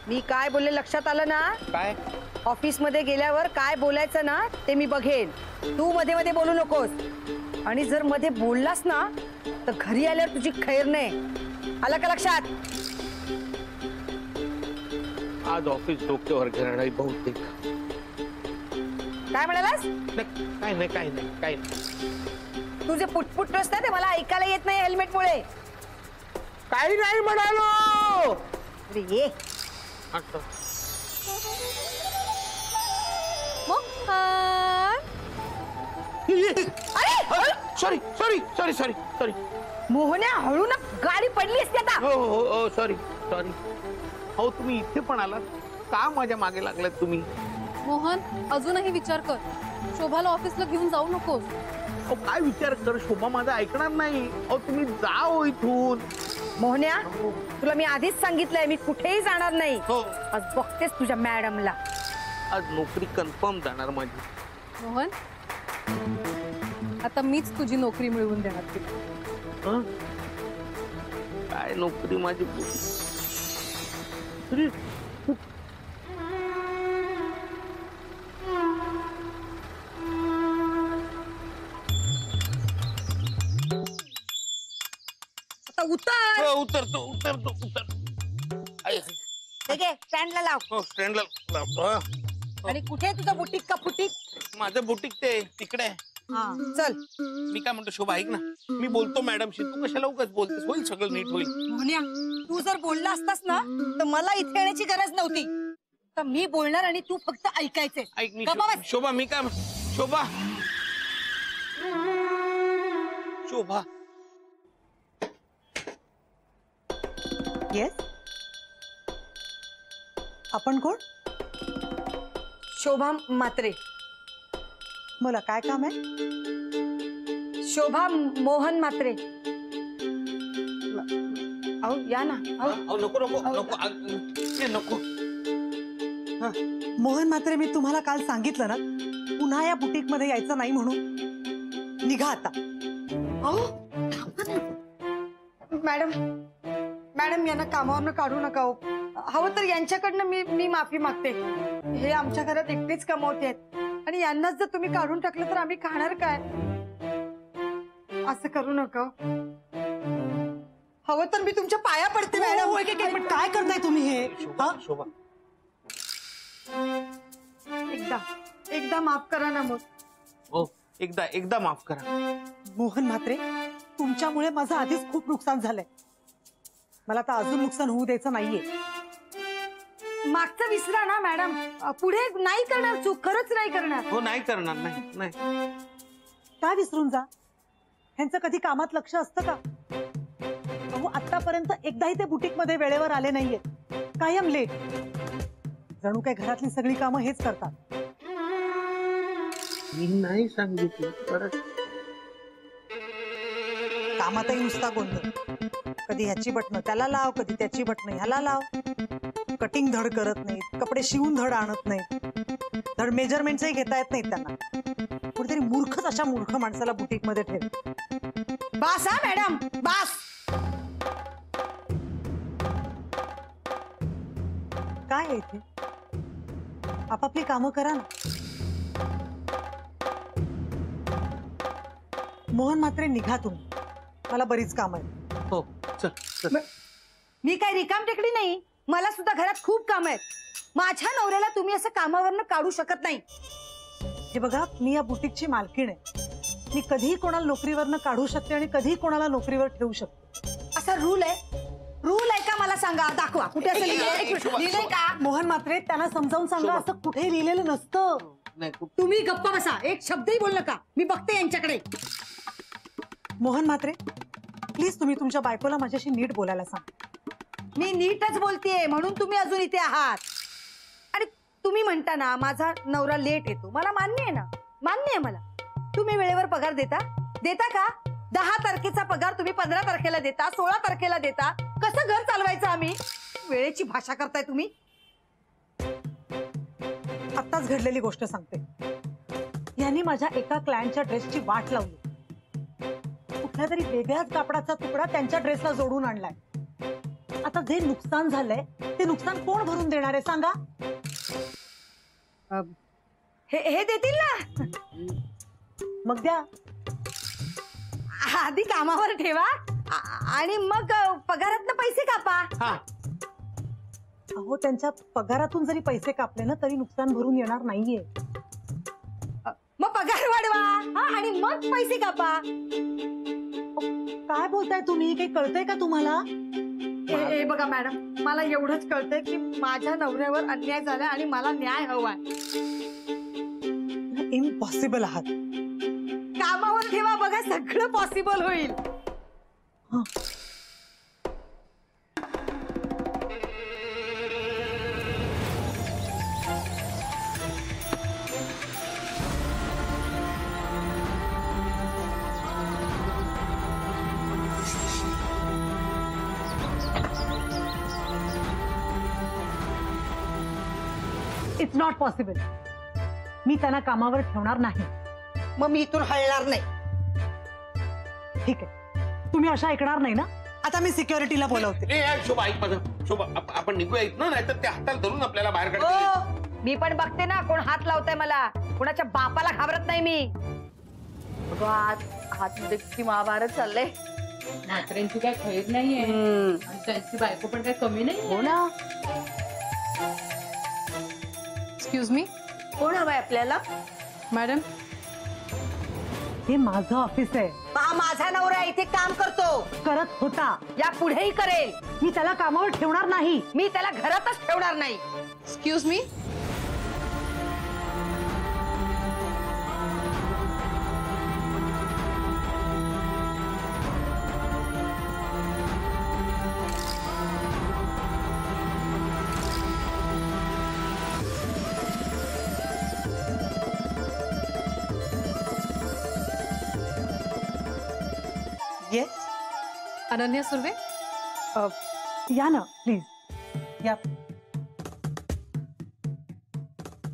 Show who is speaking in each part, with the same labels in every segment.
Speaker 1: मी काय बोलले लक्षात आलं ना?
Speaker 2: काय?
Speaker 1: ऑफिस मध्ये गेल्यावर काय बोलायचं ना ते मी बघेन. तू मध्ये मध्ये बोलू नकोस. आणि जर मध्ये बोललास ना तर घरी आल्यावर तुझी खैर नाही. आलं का लक्षात?
Speaker 2: आज ऑफिस डोक्यावर घेणारी बहुतेक.
Speaker 1: काय म्हणालास?
Speaker 2: काय नाही काय नाही काय नाही.
Speaker 1: तुझे पुटपुट रस्ते ते मला ऐकायला येत नाही हेल्मेटमुळे.
Speaker 2: काही नाही म्हणालो.
Speaker 1: अरे ये.
Speaker 2: Sorry sorry sorry sorry sorry.
Speaker 1: मोहन्या हळू ना, गाडी पडली असते आता.
Speaker 2: हो हो हो सॉरी सॉरी. हो तुम्ही इथे पण आलात का? माझ्या मागे लागलात तुम्ही.
Speaker 3: मोहन अजूनही विचार कर. शोभाला ऑफिसला घेऊन जाऊ नकोस.
Speaker 2: अहो काय विचार कर, शोभा माझा ऐकणार नाही. अहो तुम्ही जाओ इथून.
Speaker 1: मोहन्या तुला मी आधीच सांगितलंय मी कुठेही जाणार नाही.
Speaker 2: हो
Speaker 1: आज बघतेस तुझ्या मॅडमला.
Speaker 2: आज नोकरी कन्फर्म जाणार माझी.
Speaker 3: मोहन आता मीच तुझी नोकरी मिळवून देणार तुला.
Speaker 2: काय नोकरी माझी.
Speaker 1: आता उतर.
Speaker 2: उतरतो उतरतो उतर.
Speaker 1: ठीक आहे स्टँडला लाव.
Speaker 2: हो स्टँडला लावतो.
Speaker 1: आणि कुठे आहे तुझं बुटीक का फुटीक?
Speaker 2: माझं बुटीक ते तिकडे आहे.
Speaker 1: चल.
Speaker 2: मी काय म्हणतो शोभा ऐक ना, मी बोलतो मॅडमशी. तू कशाला उगाच बोलतेस? होईल सगळं नीट होईल.
Speaker 1: मोहन्या तू जर बोलला असतास ना तर मला इथे येण्याची गरज नव्हती. तर मी बोलणार आणि तू फक्त ऐकायचे.
Speaker 2: ऐक मी शोभा मी काय शोभा शोभा.
Speaker 4: येस आपण कोण?
Speaker 1: शोभा म्हात्रे.
Speaker 4: बोला काय काम आहे?
Speaker 1: शोभा मोहन म्हात्रे. अहो या ना.
Speaker 2: नको नको नको नको.
Speaker 4: मोहन म्हात्रे मी तुम्हाला काल सांगितलं ना पुन्हा या बुटीक मध्ये यायचं नाही म्हणून. निघा आता.
Speaker 1: मॅडम मॅडम यांना कामावरनं काढू नका हो. हवं तर यांच्याकडनं मी माफी मागते. हे आमच्या घरात एकटेच कमावते आहेत आणि यांनाच जर तुम्ही काढून टाकलं तर आम्ही खाणार काय? असं करू नका. हवं तर मी तुमच्या पाया पडते मॅडम.
Speaker 4: पण काय करताय तुम्ही हे?
Speaker 2: शोभा
Speaker 1: एकदा माफ करा ना मग.
Speaker 2: हो एकदा माफ करा.
Speaker 4: मोहन म्हात्रे तुमच्यामुळे माझं आधीच खूप नुकसान झालंय. मला आता अजून नुकसान होऊ द्यायचं नाहीये.
Speaker 1: मागचं विसरा ना मॅडम. पुढे नाही करणार चूक. खरंच नाही करणार.
Speaker 2: हो नाही करणार. नाही नाही
Speaker 4: काय विसरून जा. ह्यांचं कधी कामात लक्ष असतं का? अहो आतापर्यंत एकदाही ते बुटीक मध्ये वेळेवर आले नाहीये. कायम लेट. जणू काय घरातली सगळी कामं हेच करतात.
Speaker 2: मी नाही सांगितलं.
Speaker 4: कामातही नुसता गोंधळ. कधी ह्याची बटणं त्याला लाव, कधी त्याची बटणं ह्याला लाव. कटिंग धड करत नाहीत, कपडे शिवून धड आणत नाहीत, धड मेजरमेंटही घेता येत नाहीत त्यांना. कुठेतरी मूर्खच अशा मूर्ख माणसाला बुटीक मध्ये ठेव.
Speaker 1: बास हा मॅडम बास.
Speaker 4: काय आहे इथे? आपापली कामं करा ना. मोहन म्हात्रे निघा तुम्ही. मला बरीच काम आहे.
Speaker 2: हो चल.
Speaker 1: मी काय रिकाम टेकडी नाही. मला सुद्धा घरात खूप काम आहेत. माझ्या नवऱ्याला तुम्ही असं कामावरनं काढू शकत नाही.
Speaker 4: हे बघा मी या बुटीकची मालकीण आहे. मी कधीही कोणाला नोकरीवरनं काढू शकते आणि कधीही कोणाला नोकरीवर ठेवू शकते.
Speaker 1: असा रूल आहे? रूल आहे का मला सांगा. दाखवा कुठे असं लिहिलंय का?
Speaker 4: मोहन म्हात्रे त्यांना समजावून सांगा. असं कुठेही लिहिलेलं नसतं.
Speaker 1: तुम्ही गप्पा बसा. एक शब्दही बोल नका. मी बघते यांच्याकडे.
Speaker 4: मोहन म्हात्रे प्लीज तुम्ही तुमच्या बायकोला माझ्याशी नीट बोलायला सांगा.
Speaker 1: मी नीटच बोलतेय म्हणून तुम्ही अजून इथे आहात. आणि तुम्ही म्हणता ना माझा नवरा लेट येतो. मला मान्य आहे ना. मान्य आहे मला. तुम्ही वेळेवर पगार देता का? 10 तारखेचा पगार तुम्ही 15 तारखेला देता, 16 तारखेला देता. कसं घर चालवायचं आम्ही? वेळेची भाषा करताय तुम्ही.
Speaker 4: आत्ताच घडलेली गोष्ट सांगते. यांनी माझ्या एका क्लायंटच्या ड्रेसची वाट लावली. कुठल्या तरी वेगळ्याच कापडाचा तुकडा त्यांच्या ड्रेसला जोडून आणलाय. आता जे नुकसान झालंय ते नुकसान कोण भरून देणार आहे सांगा?
Speaker 1: हे देतील ना.
Speaker 4: मग द्या.
Speaker 1: आधी कामावर ठेवा आणि मग पगारातनं पैसे कापा.
Speaker 2: हा
Speaker 4: अहो त्यांच्या पगारातून जरी पैसे कापले ना तरी नुकसान भरून येणार नाहीये.
Speaker 1: मग पगार वाढवा आणि मग पैसे कापा.
Speaker 4: काय बोलताय तुम्ही? काही कळतंय का तुम्हाला?
Speaker 1: हे बघा मॅडम, मला एवढंच कळतंय की माझ्या नवऱ्यावर अन्याय झाला आणि मला न्याय हवाय.
Speaker 4: इम्पॉसिबल आहात.
Speaker 1: कामावर ठेवा, बघा सगळं पॉसिबल होईल.
Speaker 4: It's not possible. मी त्यांना कामावर ठेवणार नाही.
Speaker 1: मग मी इथून हलणार नाही.
Speaker 4: ठीक आहे, तुम्ही अशा ऐकणार नाही ना? आता मी सिक्युरिटीला बोलवते.
Speaker 2: ए यार शोभा ऐक माझं. शोभा आपण निघूया इथनं, नाहीतर ते हाताला धरून आपल्याला बाहेर काढतील.
Speaker 1: हो, मी पण बघते ना कोण हात लावताय मला. कोणाच्या बापाला घाबरत नाही मी. हातमध्ये किती महाभारत चाललंय.
Speaker 3: म्हात्रेंची काय खैर नाहीये आणि त्यांची बायको पण काय कमी नाही.
Speaker 1: हो ना.
Speaker 3: एक्सक्यूज मी
Speaker 1: कोण हवाय आपल्याला?
Speaker 3: मॅडम,
Speaker 4: हे माझं ऑफिस आहे.
Speaker 1: हा माझा नवरा इथे काम करतो,
Speaker 4: करत होता.
Speaker 1: या पुढेही करेल.
Speaker 4: मी त्याला कामावर ठेवणार नाही.
Speaker 1: मी त्याला घरातच ठेवणार नाही.
Speaker 3: Excuse me.
Speaker 4: Yes,
Speaker 3: Ananya Surve.
Speaker 4: या ना प्लीज. या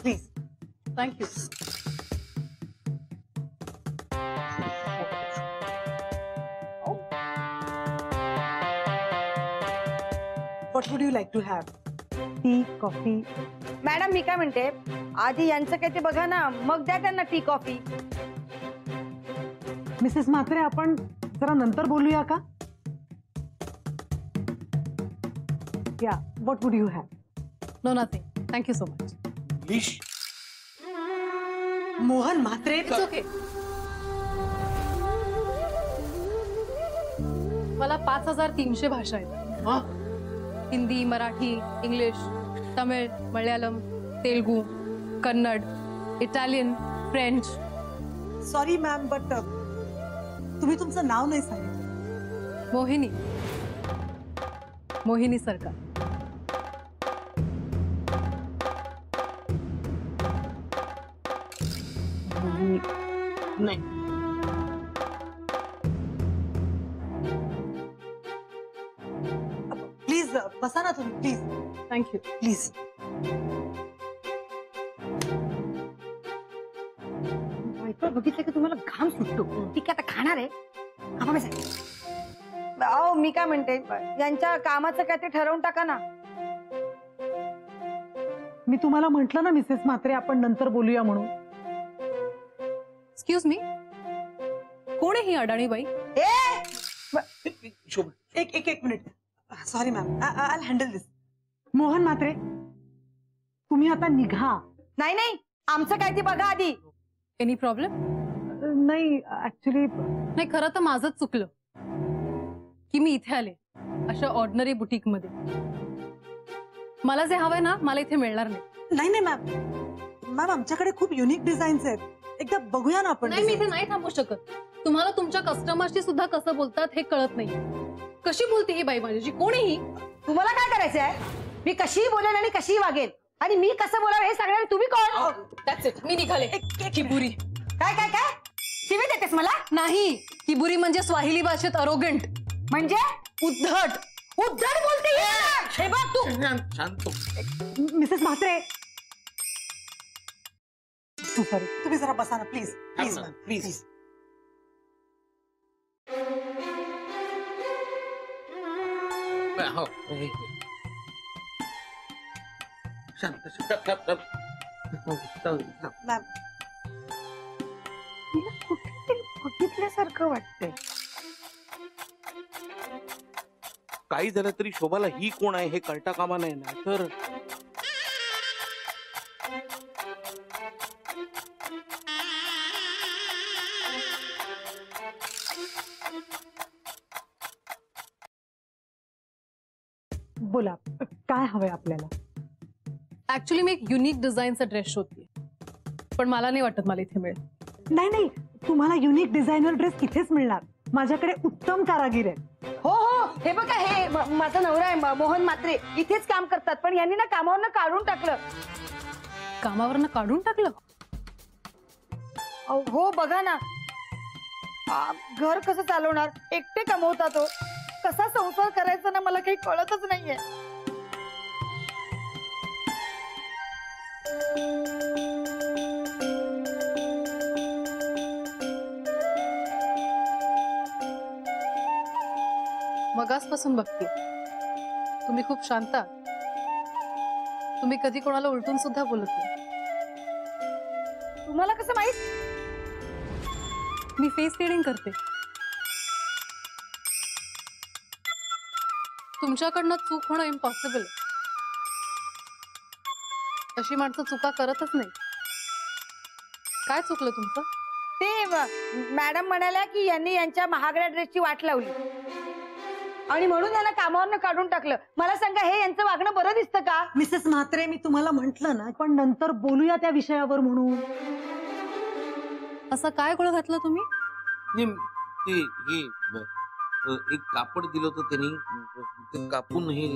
Speaker 4: please.
Speaker 3: Thank you.
Speaker 4: What would you like to have? Tea, coffee?
Speaker 1: Madam मी काय म्हणते, आधी यांचं काय ते बघा ना, मग द्या त्यांना टी कॉफी.
Speaker 4: मिसेस म्हात्रे, आपण जरा नंतर बोलूया का? या, what would you have?
Speaker 3: No nothing, thank you so much.
Speaker 2: English
Speaker 4: Mohan Mhatre.
Speaker 3: It's okay. मला 5300 भाषा येतात.
Speaker 2: हा
Speaker 3: Hindi, Marathi, English, Tamil, Malayalam, Telugu, Kannada, Italian, French.
Speaker 4: Sorry ma'am, but तुम्ही तुमचं नाव नाही सांगितलं.
Speaker 3: मोहिनी. मोहिनी सरकार.
Speaker 2: नाही.
Speaker 4: प्लीज बसा ना तुम्ही, प्लीज
Speaker 3: थँक्यू.
Speaker 4: प्लीज.
Speaker 1: बघितलं की तुम्हाला घाम सुटतो. ती काय आता खाणार आहे? हा, बघा साहेब. अहो मी काय म्हणते, यांच्या कामाचं काय ते ठरवून टाका ना.
Speaker 4: मी तुम्हाला म्हंटल ना मिसेस म्हात्रे, आपण नंतर बोलूया म्हणून.
Speaker 3: Excuse me. कोण आहे ही अडाणी बाई?
Speaker 2: शोभा
Speaker 4: एक minute. Sorry ma'am, I handle this. Mohan Mhatre, तुम्ही आता निघा.
Speaker 1: नाही नाही, आमचं काय ते बघा आधी.
Speaker 3: Any problem?
Speaker 4: नाही ऍक्च्युली
Speaker 3: नाही, खरं तर माझंच चुकलं की मी इथे आले अशा ऑर्डिनरी बुटीक मध्ये. मला जे हवंय ना, मला इथे मिळणार नाही.
Speaker 4: नाही नाही मॅम, मॅम आमच्याकडे खूप युनिक डिझाईन्स आहेत. एकदा बघूया ना आपण.
Speaker 3: नाही, मी इथे नाही थांबू शकत. तुम्हाला तुमच्या कस्टमरशी सुद्धा कसं बोलतात हे कळत नाही. कशी बोलते ही बाई माझ्याशी? कोणीही.
Speaker 1: तुम्हाला काय करायचं आहे? मी कशीही बोलेन आणि कशीही वागेन, आणि मी कसं बोलावं हे सांगणार तुम्ही कोण?
Speaker 3: That's it. मी निघाले. ही बुरी.
Speaker 1: काय काय काय शिवी देतेस मला?
Speaker 3: नाही, ही बुरी म्हणजे स्वाहिली भाषेत अरोगंट,
Speaker 1: म्हणजे
Speaker 3: उद्धट.
Speaker 1: उद्धट बोलते हे बघ तू.
Speaker 2: शांत.
Speaker 4: मिसेस म्हात्रे, सॉरी, तुम्ही जरा बसा ना प्लीज. Please ma'am, please.
Speaker 2: हो. शांत शांत.
Speaker 4: मॅम
Speaker 1: तिला कुठेतरी बघितल्यासारखं वाटतंय.
Speaker 2: काही झालं तरी शोभाला ही कोण आहे हे कळता कामा नाही ना तर.
Speaker 4: बोला काय हवंय आपल्याला?
Speaker 3: ऍक्च्युली मी एक युनिक डिझाईनचा ड्रेस शोधते, पण मला नाही वाटत मला इथे मिळेल.
Speaker 4: नाही नाही, तुम्हाला युनिक डिझायनर ड्रेस इथेच मिळणार. माझ्याकडे उत्तम कारागीर आहेत.
Speaker 1: हो हो, हे बघा, हे माझा नवरा आहे मोहन म्हात्रे, इथेच काम करतात, पण यांनी ना कामावरनं काढून टाकलं.
Speaker 3: कामावरनं काढून टाकलं?
Speaker 1: हो बघा ना, घर कसं चालवणार, एकटे कमवतात तो, कसा संसार करायचा ना मला काही कळतच नाहीये.
Speaker 3: मगासपासून बघते तुम्ही खूप शांत आहात. तुम्ही कधी कोणाला उलटून सुद्धा बोलत नाही.
Speaker 1: तुम्हाला कसं माहित?
Speaker 3: मी फेस रिडिंग करते. तुमच्याकडनं चूक होणं इम्पॉसिबल आहे. अशी माणसं चुका करतच नाही. काय चुकलं तुमचं?
Speaker 1: ते मॅडम म्हणाल्या की यांनी यांच्या महागड्या ड्रेसची वाट लावली आणि म्हणून यांना कामावरनं काढून टाकलं. मला सांगा, हे यांचं वागणं बरं दिसतं का?
Speaker 4: मिसेस म्हात्रे, मी तुम्हाला म्हंटल ना, पण नंतर बोलूया त्या विषयावर म्हणून.
Speaker 3: असं काय गोळ घातलं तुम्ही?
Speaker 2: ते हे एक कापड दिलं होतं त्यांनी, ते कापून हे.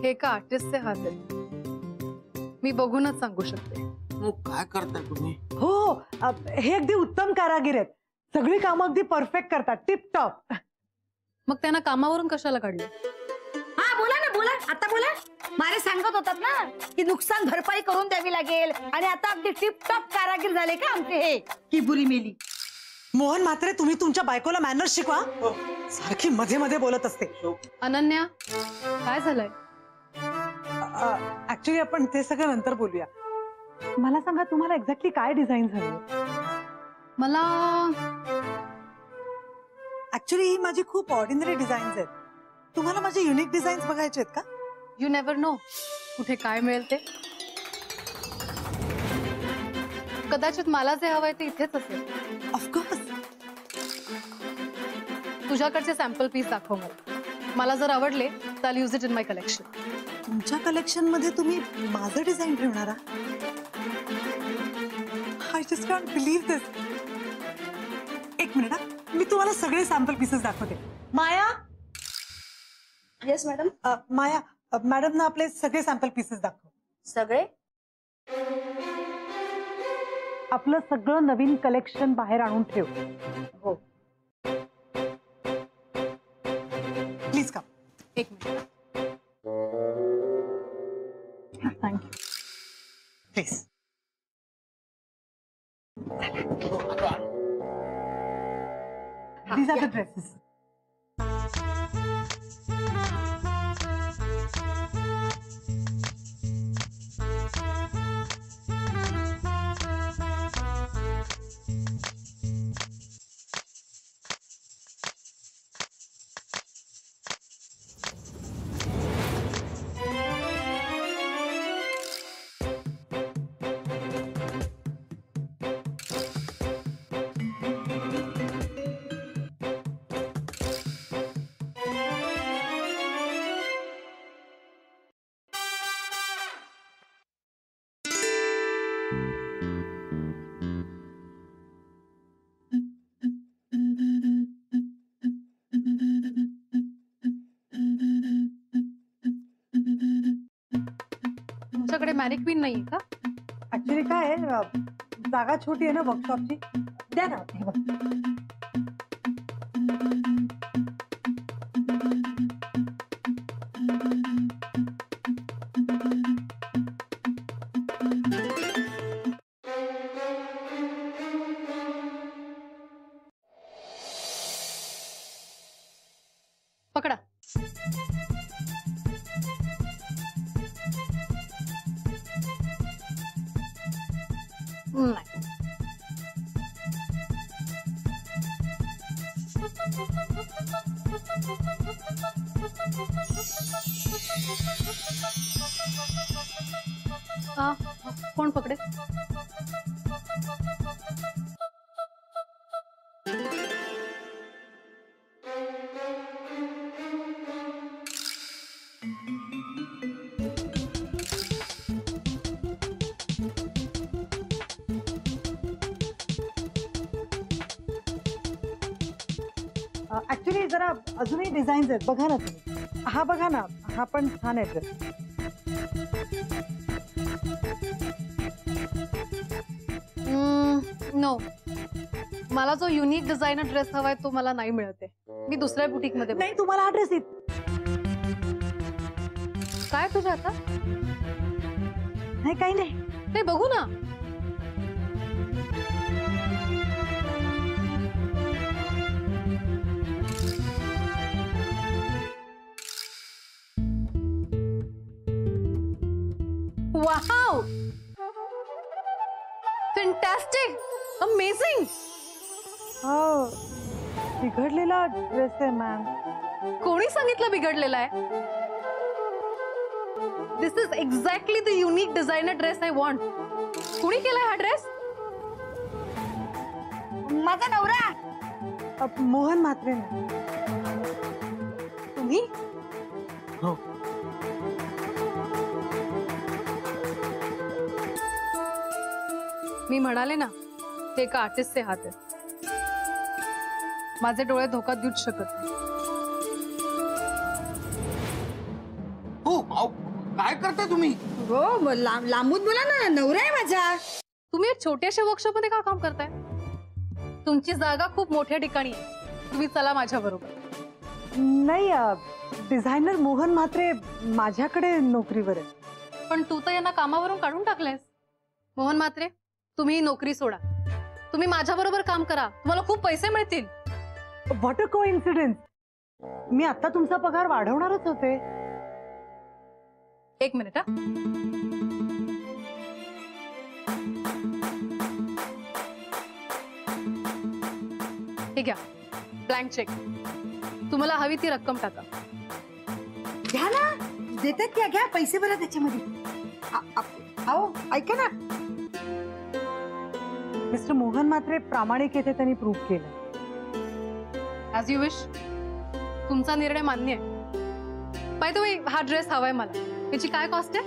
Speaker 3: हे का आर्टिस्टचे हात आहेत? मी बघूनच सांगू शकते.
Speaker 2: काय करताय तुम्ही?
Speaker 4: हो, हे अगदी उत्तम कारागीर आहेत. सगळी कामं अगदी परफेक्ट करतात, टिप टॉप.
Speaker 3: मग त्यांना कामावरून कशाला काढलं?
Speaker 1: हा बोला ना, बोला, आता बोला. मारे सांगत होतात ना की नुकसान भरपाई करून द्यावी लागेल, आणि आता अगदी टिपटॉप कारागीर झाले का आमचे हे? की बुरी मेली.
Speaker 4: मोहन म्हात्रे, तुम्ही तुमच्या बायकोला मॅनर्स शिकवा. सारखी मध्ये मध्ये बोलत असते.
Speaker 3: अनन्या, काय झालंय?
Speaker 4: ऍक्च्युली आपण ते सगळं नंतर बोलूया. मला सांगा, तुम्हाला एक्झॅक्टली काय डिझाईन झाली?
Speaker 3: मला
Speaker 4: ऍक्च्युली ही माझी खूप ऑर्डिनरी डिझाईन्स आहेत. तुम्हाला माझे युनिक डिझाईन्स बघायचे आहेत का?
Speaker 3: यू नेव्हर नो कुठे काय मिळेल ते. कदाचित मला जे हवंय ते इथेच असेल.
Speaker 4: ऑफकोर्स.
Speaker 3: तुझ्याकडचे सॅम्पल पीस दाखव मला. मला जर आवडले तर use it in my collection.
Speaker 4: तुमच्या कलेक्शन मध्ये तुम्ही माझं डिझाईन ठेवणार? I just can't believe this. एक मिनिट, मी तुम्हाला सगळे सॅम्पल पीसेस दाखवते. Maya.
Speaker 1: Yes madam.
Speaker 4: Maya, madam ना आपले सगळे सॅम्पल पीसेस दाखव.
Speaker 1: सगळे?
Speaker 4: आपलं सगळं नवीन कलेक्शन बाहेर आणून ठेव.
Speaker 1: हो.
Speaker 4: Please come.
Speaker 3: एक minute. Thank you.
Speaker 4: Please. These are the dresses.
Speaker 3: तुमच्याकडे मॅनिक्विन नाहीये का?
Speaker 4: ऍक्च्युली काय आहे, जागा छोटी आहे ना वर्कशॉपची. द्या ना. हे बघ.
Speaker 3: पकडा. नाही. कोण पकडे?
Speaker 4: ऍक्च्युली जरा अजूनही डिझाईन्स आहेत, बघा ना तुम्ही. हा बघा ना, हा पण छान आहे ड्रेस.
Speaker 3: नो, मला जो युनिक डिझायनर ड्रेस हवाय तो मला नाही मिळते. मी दुसऱ्या बुटीक मध्ये
Speaker 4: नाही, तुम्हाला हा ड्रेस येत
Speaker 3: काय तुझ्या आता?
Speaker 4: नाही, काही नाही.
Speaker 3: ते बघू ना. Wow, fantastic, amazing.
Speaker 4: हो, बिघडलेला ड्रेस आहे मॅम.
Speaker 3: कोणी सांगितलं बिघडलेला आहे? This is exactly the unique designer dress I want. कोणी केलाय हा ड्रेस?
Speaker 1: माझा नवरा.
Speaker 4: मोहन म्हात्रे.
Speaker 3: तुम्ही?
Speaker 2: हो.
Speaker 3: मी म्हणाले ना, ते एका आर्टिस्टचे हात आहेत. माझे डोळे धोका देऊच शकत नाही.
Speaker 2: हो, अहो, काय करताय तुम्ही?
Speaker 1: हो, लांबून बोला ना, नवरा आहे माझा.
Speaker 3: तुम्ही एक छोट्याशा वर्कशॉप मध्ये का काम करताय? तुमची जागा खूप मोठ्या ठिकाणी आहे. तुम्ही चला माझ्या बरोबर.
Speaker 4: नाही, डिझायनर मोहन म्हात्रे माझ्याकडे नोकरीवर आहे.
Speaker 3: पण तू तर यांना कामावरून काढून टाकलेस. मोहन म्हात्रे, तुम्ही ही नोकरी सोडा. तुम्ही माझ्या बरोबर काम करा, तुम्हाला खूप पैसे मिळतील.
Speaker 4: What a coincidence. मी आता तुमचा पगार वाढवणारच होते.
Speaker 3: एक मिनिट. ठीक आहे, ब्लँक चेक. तुम्हाला हवी ती रक्कम टाका.
Speaker 1: घ्या ना, देतात क्या, घ्या पैसे भरा त्याच्यामध्ये. अहो ऐका ना,
Speaker 4: मिस्टर मोहन म्हात्रे प्रामाणिक येथे त्यांनी प्रूव्ह केलं.
Speaker 3: As you wish. तुमचा निर्णय मान्य आहे. बाय द वे, हा ड्रेस हवाय मला. याची काय कॉस्ट आहे?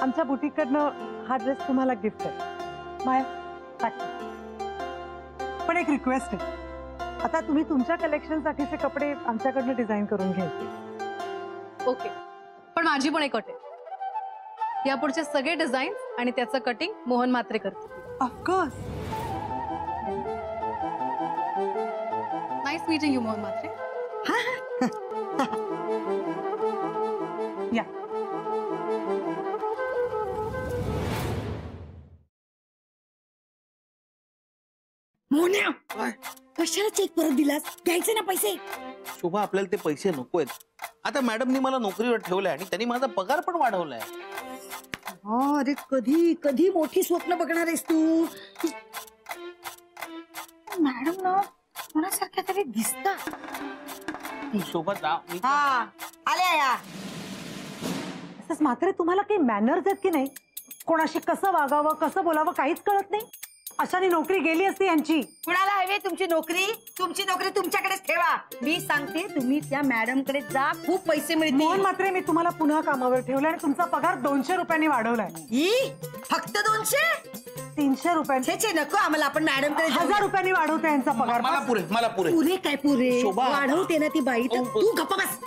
Speaker 4: आमच्या बुटीकडनं हा ड्रेस तुम्हाला गिफ्ट आहे. माया, पण एक रिक्वेस्ट आहे. आता तुम्ही तुमच्या कलेक्शन साठीचे कपडे आमच्याकडनं डिझाईन करून घ्यायचे.
Speaker 3: ओके, पण माझी पण एक अट आहे. यापुढचे सगळे डिझाईन आणि त्याचं कटिंग मोहन म्हात्रे करतील.
Speaker 4: Of course.
Speaker 3: Nice meeting you Mohan Mhatre.
Speaker 4: या.
Speaker 1: मोन्या, कशाला चेक परत दिलास? घ्यायचे ना पैसे.
Speaker 2: शोभा, आपल्याला ते पैसे नकोयत. आता मॅडमनी मला नोकरीवर ठेवलंय आणि त्यांनी माझा पगार पण वाढवलाय.
Speaker 1: अरे कधी कधी मोठी स्वप्न बघणार आहेस तू? मॅडम ना कोणासारख्या तरी दिसतात.
Speaker 2: शोभा,
Speaker 1: हा, आल्या या.
Speaker 4: तसंच मात्र तुम्हाला काही मॅनर्स आहेत की नाही? कोणाशी कसं वागावं, कसं बोलावं काहीच कळत नाही. अशाने नोकरी गेली असती यांची.
Speaker 1: कुणाला हवी तुमची नोकरी? तुमची नोकरी तुमच्याकडेच ठेवा. मी सांगते, तुम्ही त्या मॅडम कडे जा, खूप पैसे
Speaker 4: मोहन
Speaker 1: मिळतील.
Speaker 4: म्हात्रे, मी तुम्हाला पुन्हा कामावर ठेवलं आणि तुमचा पगार 200 रुपयांनी वाढवलाय.
Speaker 1: फक्त 200?
Speaker 4: 300 रुपयांनी.
Speaker 1: छे छे, नको आम्हाला. आपण मॅडम कडे
Speaker 4: 1000 रुपयांनी वाढवते यांचा पगार.
Speaker 2: मला पुरे, मला पुरे.
Speaker 1: पुरे काय पुरे?
Speaker 2: शोभा.
Speaker 1: वाढवते ना ती बाई. तर तू गप्पा बस.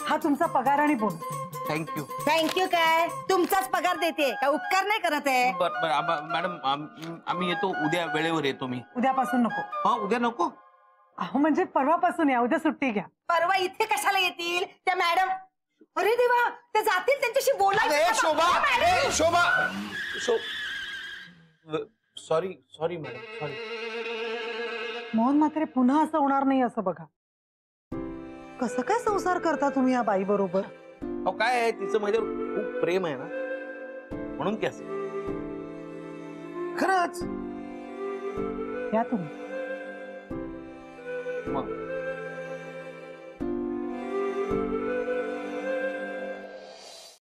Speaker 4: हा तुमचा पगार आणि बोनस.
Speaker 2: थँक्यू.
Speaker 1: थँक्यू काय? तुमचाच पगार देते का? उपकार नाही करत आहे.
Speaker 2: मॅडम, आम्ही येतो उद्या, वेळेवर येतो मी.
Speaker 4: उद्यापासून नको.
Speaker 2: हा, उद्या नको.
Speaker 4: अहो म्हणजे परवापासून या. उद्या सुट्टी घ्या.
Speaker 1: परवा इथे कशाला येतील त्या मॅडम? अरे देवा, ते जातील, त्यांच्याशी बोलायचं.
Speaker 2: Shobha, sorry madam, sorry.
Speaker 4: Mohan Mhatre, पुन्हा असं होणार नाही असं बघा. कसं काय संसार करता तुम्ही या बाई बरोबर?
Speaker 2: अहो काय आहे, तिचं माझ्यावर खूप प्रेम आहे ना, म्हणून की असं. खरंच
Speaker 4: या तुम्ही.
Speaker 2: मग